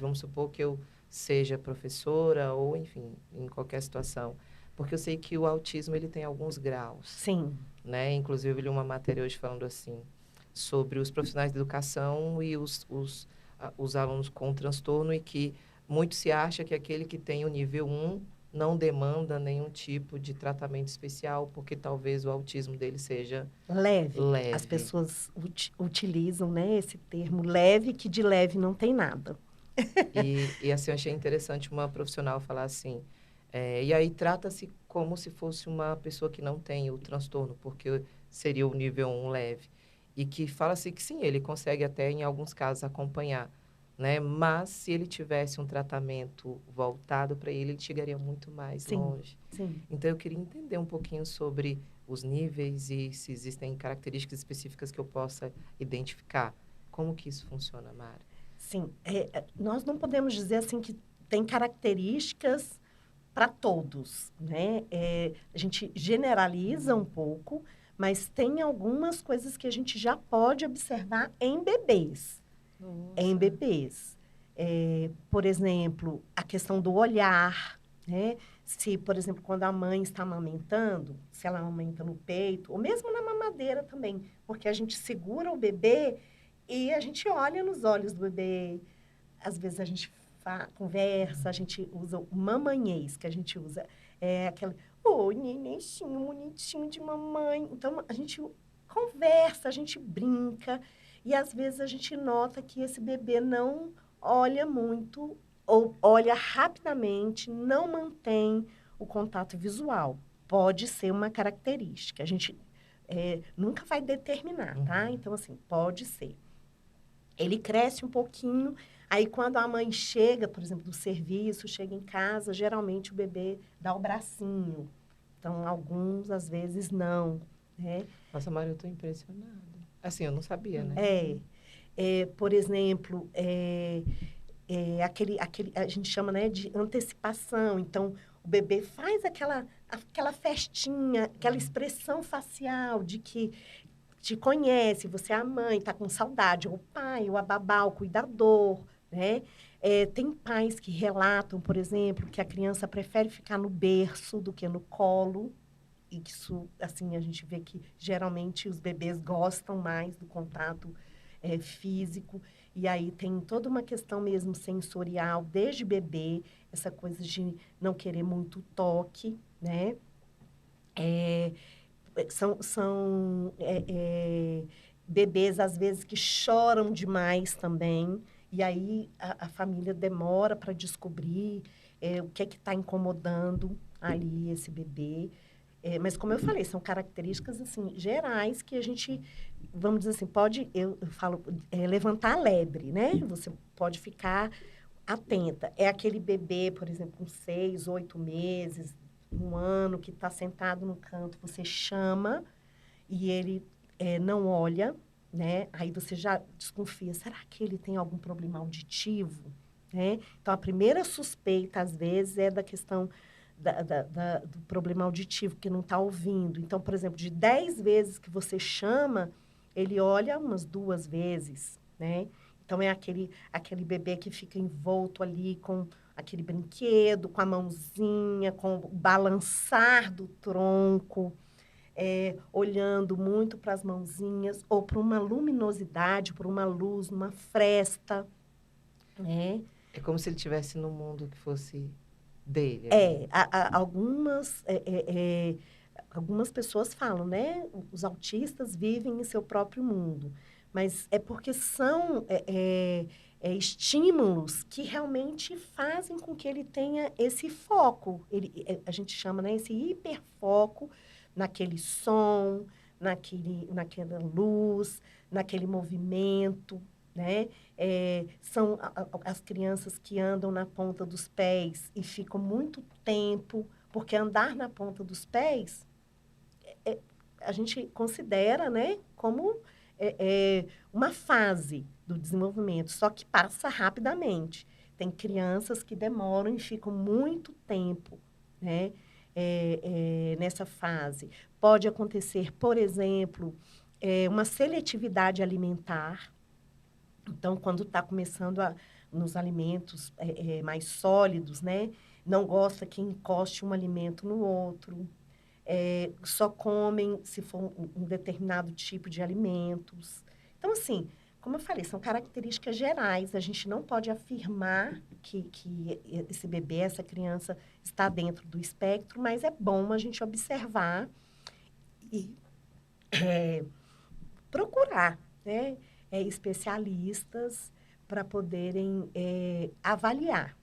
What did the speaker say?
Vamos supor que eu seja professora ou, enfim, em qualquer situação. Porque eu sei que o autismo, ele tem alguns graus. Sim. Né? Inclusive, eu li uma matéria hoje falando assim, sobre os profissionais de educação e os alunos com transtorno, e que muito se acha que aquele que tem o nível 1 não demanda nenhum tipo de tratamento especial, porque talvez o autismo dele seja Leve. As leve. pessoas utilizam, né, esse termo leve, que de leve não tem nada. E assim, eu achei interessante uma profissional falar assim, e aí trata-se como se fosse uma pessoa que não tem o transtorno, porque seria o nível 1 leve. E que fala-se que sim, ele consegue até, em alguns casos, acompanhar, né? Mas se ele tivesse um tratamento voltado para ele chegaria muito mais Sim, longe. sim. Então, eu queria entender um pouquinho sobre os níveis e se existem características específicas que eu possa identificar. Como que isso funciona, Mara? Sim. Nós não podemos dizer assim que tem características para todos, né? A gente generaliza um pouco, mas tem algumas coisas que a gente já pode observar em bebês. Em Nossa. bebês. Por exemplo, a questão do olhar, né? Se, por exemplo, quando a mãe está amamentando, se ela amamenta no peito, ou mesmo na mamadeira também, porque a gente segura o bebê e a gente olha nos olhos do bebê. Às vezes a gente conversa, a gente usa o mamanhês, que a gente usa. É aquela, oi, nenenzinho, bonitinho de mamãe. Então, a gente conversa, a gente brinca. E, às vezes, a gente nota que esse bebê não olha muito ou olha rapidamente, não mantém o contato visual. Pode ser uma característica. A gente nunca vai determinar, tá? Uhum. Então, assim, pode ser. Ele cresce um pouquinho, aí quando a mãe chega, por exemplo, do serviço, chega em casa, geralmente o bebê dá o bracinho. Então, alguns, às vezes, não, né? Nossa, Mara, eu estou impressionada. Assim, eu não sabia, né? Por exemplo, a gente chama, né, de antecipação. Então, o bebê faz aquela festinha, aquela expressão facial de que te conhece, você é a mãe, está com saudade, ou o pai, ou a babá, o cuidador, né? Tem pais que relatam, por exemplo, que a criança prefere ficar no berço do que no colo, e que isso, assim, a gente vê que geralmente os bebês gostam mais do contato físico, e aí tem toda uma questão mesmo sensorial, desde bebê, essa coisa de não querer muito toque, né? São bebês, às vezes, que choram demais também. E aí a família demora para descobrir o que é que está incomodando ali esse bebê. Mas, como eu falei, são características assim, gerais que a gente, vamos dizer assim, pode, eu falo, levantar a lebre, né? Você pode ficar atenta. É aquele bebê, por exemplo, com 6, 8 meses, 1 ano, que está sentado no canto, você chama e ele não olha, né? Aí você já desconfia, será que ele tem algum problema auditivo? Né? Então, a primeira suspeita, às vezes, é da questão do problema auditivo, que não está ouvindo. Então, por exemplo, de 10 vezes que você chama, ele olha umas 2 vezes, né? Então, é aquele bebê que fica envolto ali com aquele brinquedo, com a mãozinha, com o balançar do tronco, olhando muito para as mãozinhas, ou para uma luminosidade, para uma luz, uma fresta, né? É como se ele estivesse num mundo que fosse dele ali. Algumas pessoas falam, né? Os autistas vivem em seu próprio mundo, mas é porque são estímulos que realmente fazem com que ele tenha esse foco. A gente chama, né, esse hiperfoco naquele som, naquela luz, naquele movimento, né? São as crianças que andam na ponta dos pés e ficam muito tempo, porque andar na ponta dos pés, a gente considera, né, como uma fase do desenvolvimento, só que passa rapidamente. Tem crianças que demoram e ficam muito tempo, né, nessa fase. Pode acontecer, por exemplo, uma seletividade alimentar. Então, quando está começando nos alimentos mais sólidos, né? Não gosta que encoste um alimento no outro. Só comem se for um determinado tipo de alimentos. Então, assim, como eu falei, são características gerais. A gente não pode afirmar que esse bebê, essa criança, está dentro do espectro, mas é bom a gente observar e procurar, né, especialistas para poderem avaliar.